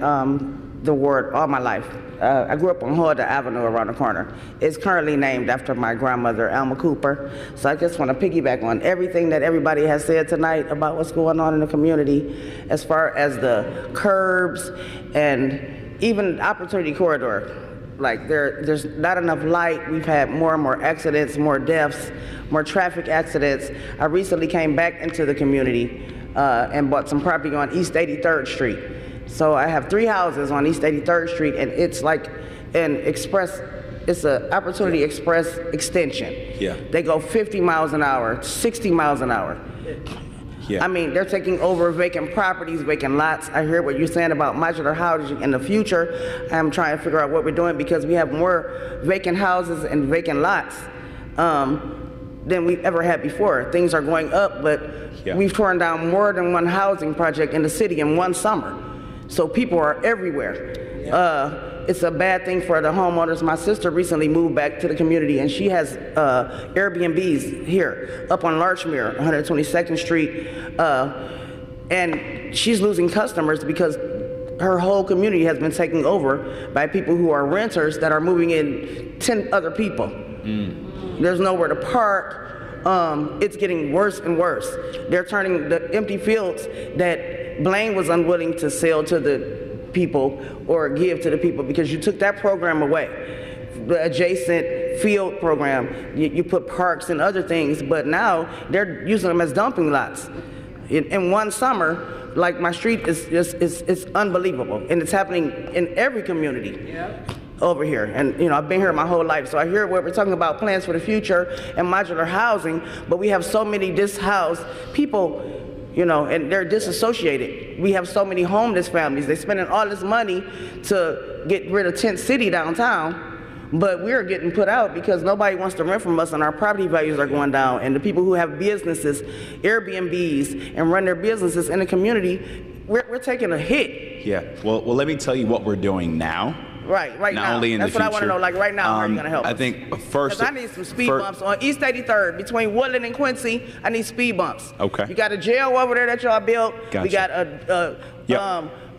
the ward all my life. I grew up on Hoda Avenue around the corner. It's currently named after my grandmother, Alma Cooper. So I just want to piggyback on everything that everybody has said tonight about what's going on in the community as far as the curbs and even Opportunity Corridor. Like there's not enough light. We've had more and more accidents, more deaths, more traffic accidents. I recently came back into the community and bought some property on East 83rd Street. So I have 3 houses on East 83rd Street, and it's like it's an Opportunity Express extension. Yeah. They go 50 miles an hour, 60 miles an hour. Yeah. I mean, they're taking over vacant properties, vacant lots. I hear what you're saying about modular housing in the future. I'm trying to figure out what we're doing because we have more vacant houses and vacant lots than we've ever had before. Things are going up, but we've torn down more than one housing project in the city in one summer. So people are everywhere. It's a bad thing for the homeowners. My sister recently moved back to the community, and she has Airbnbs here up on Larchmere, 122nd Street, and she's losing customers because her whole community has been taken over by people who are renters that are moving in 10 other people. There's nowhere to park. It's getting worse and worse. They're turning the empty fields that Blaine was unwilling to sell to the people or give to the people because you took that program away. The adjacent field program, you put parks and other things, but now they're using them as dumping lots. In one summer, like my street is unbelievable, and it's happening in every community. Over here, and I've been here my whole life, so I hear what we're talking about, plans for the future and modular housing, but we have so many dishoused people, and they're disassociated. We have so many homeless families. They're spending all this money to get rid of Tent City downtown, but we're getting put out because nobody wants to rent from us, and our property values are going down, and the people who have businesses, Airbnbs, and run their businesses in the community, we're taking a hit. Yeah. Well, let me tell you what we're doing now. Right Not now. only in That's the what future. I want to know. Like right now, how are you going to help I us? think first. Because I need some speed bumps on East 83rd between Woodland and Quincy. I need speed bumps. Okay. You got a jail over there that y'all built. Gotcha. We got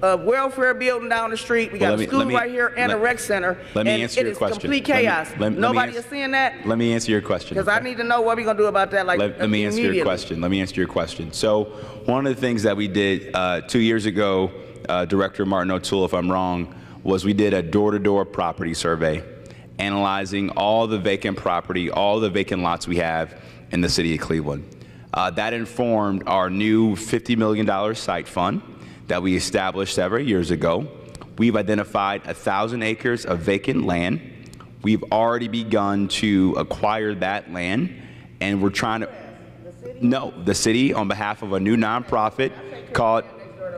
a welfare building down the street. We got a school right here and a rec center. Let me answer your question. It is complete chaos. Nobody is seeing that. Let me answer your question. Because I need to know what we're going to do about that. Let me answer your question. Let me answer your question. So one of the things that we did 2 years ago, Director Martin O'Toole, if I'm wrong, was we did a door-to-door property survey, analyzing all the vacant property, all the vacant lots we have in the city of Cleveland. That informed our new $50 million site fund that we established several years ago. We've identified 1,000 acres of vacant land. We've already begun to acquire that land, and we're trying to, the city on behalf of a new nonprofit called,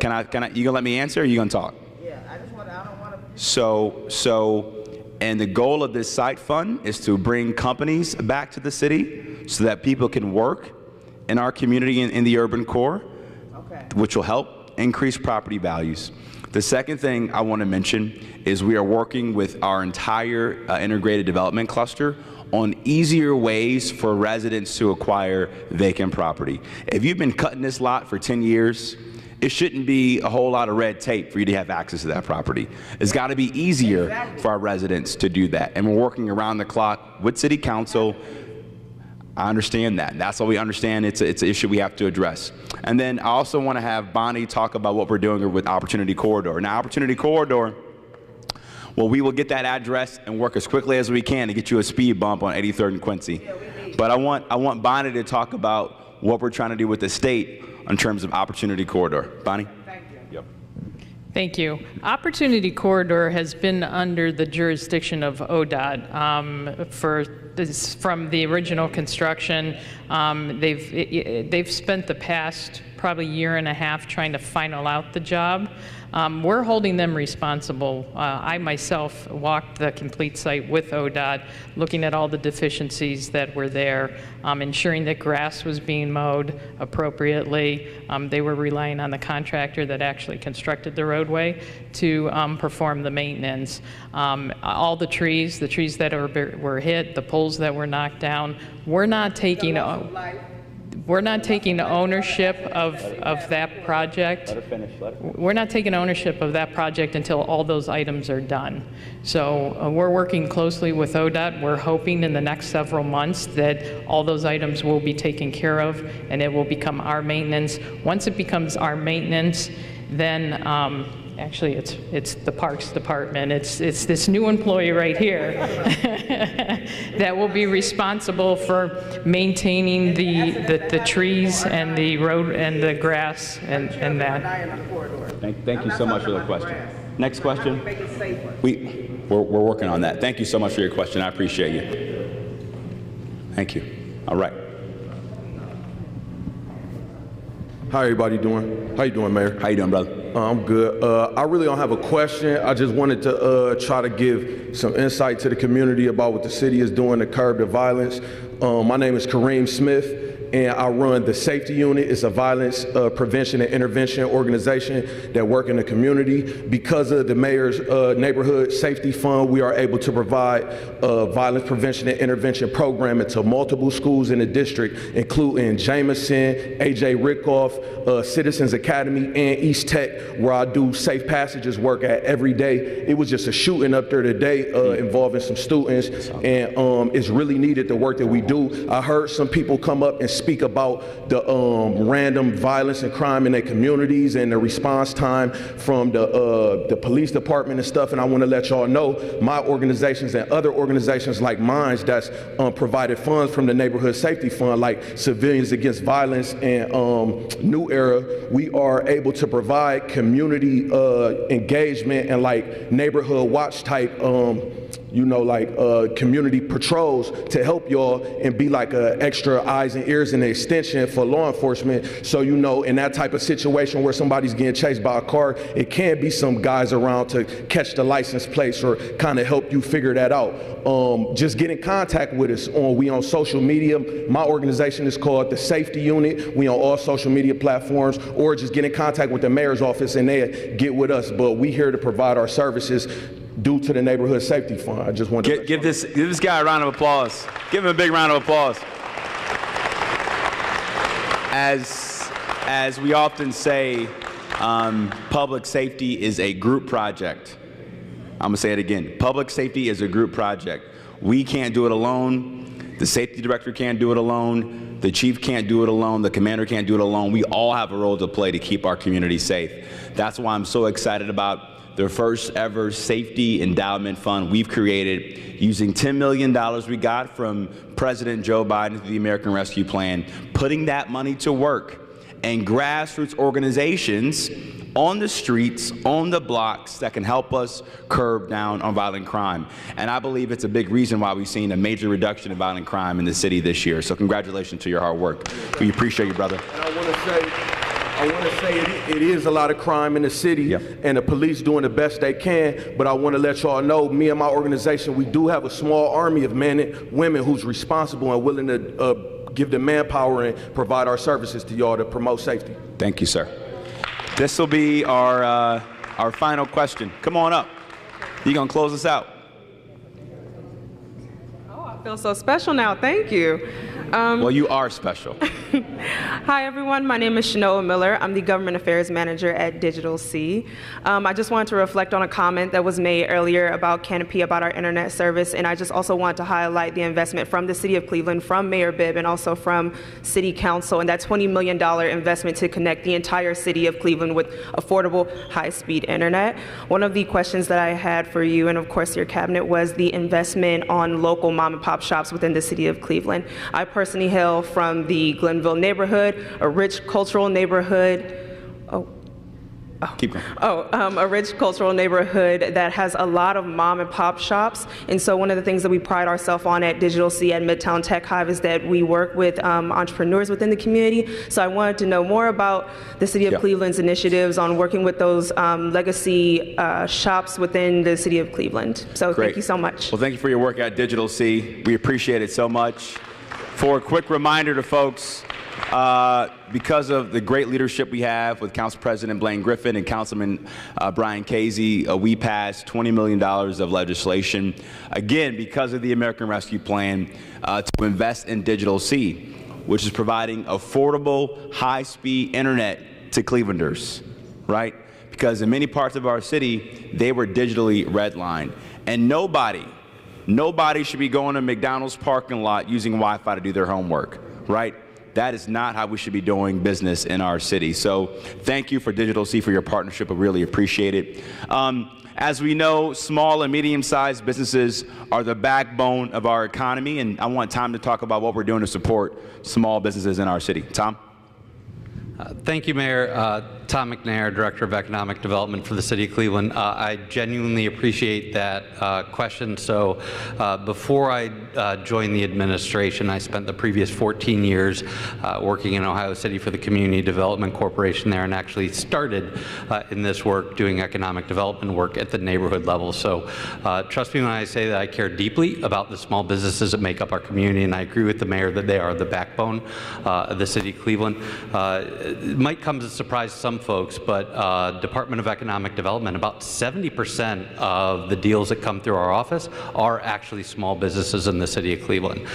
you gonna let me answer or you gonna talk? And the goal of this site fund is to bring companies back to the city so that people can work in our community in the urban core, which will help increase property values. The second thing I want to mention is we are working with our entire integrated development cluster on easier ways for residents to acquire vacant property. If you've been cutting this lot for 10 years, it shouldn't be a whole lot of red tape for you to have access to that property. It's got to be easier for our residents to do that. And we're working around the clock with City Council. I understand that. That's what we understand. It's an issue we have to address. And then I also want to have Bonnie talk about what we're doing with Opportunity Corridor. Now, Opportunity Corridor, well, we will get that address and work as quickly as we can to get you a speed bump on 83rd and Quincy. But I want Bonnie to talk about what we're trying to do with the state in terms of Opportunity Corridor. Bonnie? Thank you. Yep. Thank you. Opportunity Corridor has been under the jurisdiction of ODOT from the original construction. They've spent the past probably year and a half trying to final out the job. We're holding them responsible. I myself walked the complete site with ODOT, looking at all the deficiencies that were there, ensuring that grass was being mowed appropriately. They were relying on the contractor that actually constructed the roadway to perform the maintenance. All the trees that were hit, the poles that were knocked down, we're not taking ownership of that project. Let her finish. We're not taking ownership of that project until all those items are done. So we're working closely with ODOT. We're hoping in the next several months that all those items will be taken care of and it will become our maintenance. Once it becomes our maintenance, then actually it's the Parks Department. It's this new employee right here that will be responsible for maintaining the trees and the road and the grass and that. Thank you so much for the question. Next question. We're working on that. Thank you so much for your question. I appreciate you. Thank you. All right. How everybody doing? How you doing, Mayor? How you doing, brother? I'm good. I really don't have a question. I just wanted to try to give some insight to the community about what the city is doing to curb the violence. My name is Kareem Smith, and I run the Safety Unit. It's a violence prevention and intervention organization that work in the community. Because of the mayor's neighborhood safety fund, we are able to provide violence prevention and intervention programming to multiple schools in the district, including Jameson, A.J. Rickoff, Citizens Academy, and East Tech, where I do safe passages work at every day. It was just a shooting up there today involving some students, and it's really needed, the work that we do. I heard some people come up and speak about the random violence and crime in their communities and the response time from the police department and stuff, and I want to let y'all know my organizations and other organizations like mine that's provided funds from the Neighborhood Safety Fund, like Civilians Against Violence and New Era, we are able to provide community engagement and like neighborhood watch type community patrols to help y'all and be like extra eyes and ears and an extension for law enforcement. So, in that type of situation where somebody's getting chased by a car, it can be some guys around to catch the license plates or kind of help you figure that out. Just get in contact with us. We on social media. My organization is called the Safety Unit. We on all social media platforms, or just get in contact with the mayor's office and they get with us. But we here to provide our services due to the Neighborhood Safety Fund. I just want to give this guy a round of applause. Give him a big round of applause. As we often say, public safety is a group project. I'm gonna say it again. Public safety is a group project. We can't do it alone. The safety director can't do it alone. The chief can't do it alone. The commander can't do it alone. We all have a role to play to keep our community safe. That's why I'm so excited about the first ever safety endowment fund we've created using $10 million we got from President Joe Biden through the American Rescue Plan, putting that money to work, and grassroots organizations on the streets, on the blocks that can help us curb down on violent crime. And I believe it's a big reason why we've seen a major reduction in violent crime in the city this year. So congratulations to your hard work. We appreciate you, brother. And I want to say it is a lot of crime in the city, and the police doing the best they can, but I want to let y'all know, me and my organization, we do have a small army of men and women who's responsible and willing to give the manpower and provide our services to y'all to promote safety. Thank you, sir. This will be our final question. Come on up. You gonna close us out? Oh, I feel so special now. Thank you. Well, you are special. Hi, everyone. My name is Shanoa Miller. I'm the Government Affairs Manager at Digital C. I just wanted to reflect on a comment that was made earlier about Canopy, about our internet service, and I just also want to highlight the investment from the City of Cleveland, from Mayor Bibb, and also from City Council, and that $20 million investment to connect the entire City of Cleveland with affordable, high-speed internet. One of the questions that I had for you, and of course your cabinet, was the investment on local mom-and-pop shops within the City of Cleveland. I personally hail from the Glenville neighborhood, a rich cultural neighborhood. Oh, Keep going. A rich cultural neighborhood that has a lot of mom and pop shops. And so one of the things that we pride ourselves on at Digital C at Midtown Tech Hive is that we work with entrepreneurs within the community. So I wanted to know more about the City of Cleveland's initiatives on working with those legacy shops within the City of Cleveland. So Great. Thank you so much. Well, thank you for your work at Digital C. We appreciate it so much. For a quick reminder to folks, because of the great leadership we have with Council President Blaine Griffin and Councilman Brian Casey, we passed $20 million of legislation, again, because of the American Rescue Plan, to invest in Digital C, which is providing affordable, high-speed internet to Clevelanders, right? Because in many parts of our city, they were digitally redlined. And nobody should be going to McDonald's parking lot using Wi-Fi to do their homework, right? That is not how we should be doing business in our city. So thank you for Digital C for your partnership. I really appreciate it. As we know, small and medium-sized businesses are the backbone of our economy, and I want Tom to talk about what we're doing to support small businesses in our city. Tom? Thank you, Mayor. Tom McNair, Director of Economic Development for the City of Cleveland. I genuinely appreciate that question. So before I joined the administration, I spent the previous 14 years working in Ohio City for the Community Development Corporation there, and actually started in this work doing economic development work at the neighborhood level. So trust me when I say that I care deeply about the small businesses that make up our community, and I agree with the mayor that they are the backbone of the City of Cleveland. It might come as a surprise to some folks, but Department of Economic Development, about 70% of the deals that come through our office are actually small businesses in the City of Cleveland.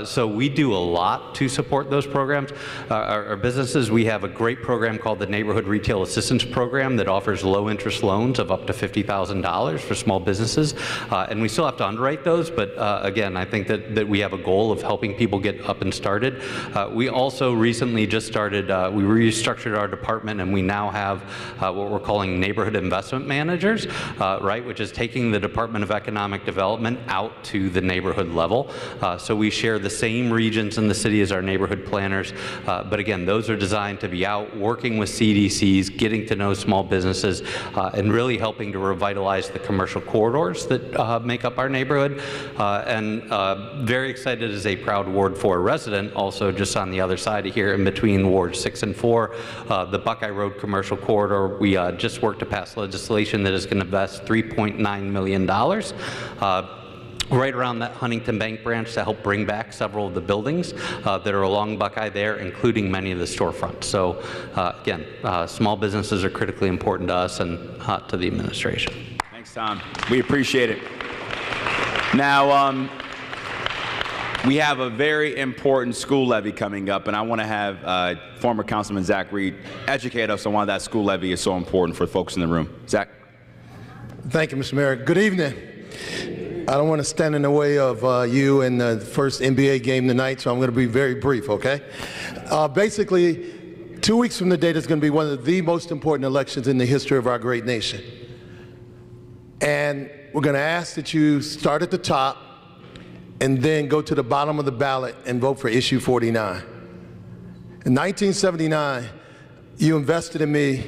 So we do a lot to support those programs. Our businesses, we have a great program called the Neighborhood Retail Assistance Program that offers low interest loans of up to $50,000 for small businesses. And we still have to underwrite those, but again, I think that we have a goal of helping people get up and started. We also recently just started, we restructured our department, and we now have what we're calling neighborhood investment managers, right, which is taking the Department of Economic Development out to the neighborhood level. So we share the same regions in the city as our neighborhood planners, but again, those are designed to be out working with CDCs, getting to know small businesses, and really helping to revitalize the commercial corridors that make up our neighborhood. And very excited as a proud Ward 4 resident, also just on the other side of here in between Wards 6 and 4, the Buckeye Road Commercial Corridor. We just worked to pass legislation that is going to invest $3.9 million right around that Huntington Bank branch to help bring back several of the buildings that are along Buckeye there, including many of the storefronts. So again, small businesses are critically important to us and to the administration. Thanks, Tom. We appreciate it. Now, we have a very important school levy coming up, and I want to have former Councilman Zach Reed educate us on why that school levy is so important for folks in the room. Zach. Thank you, Mr. Mayor. Good evening. I don't want to stand in the way of you in the first NBA game tonight, so I'm going to be very brief, okay? Basically, 2 weeks from the date is going to be one of the most important elections in the history of our great nation. And we're going to ask that you start at the top and then go to the bottom of the ballot and vote for issue 49. In 1979, you invested in me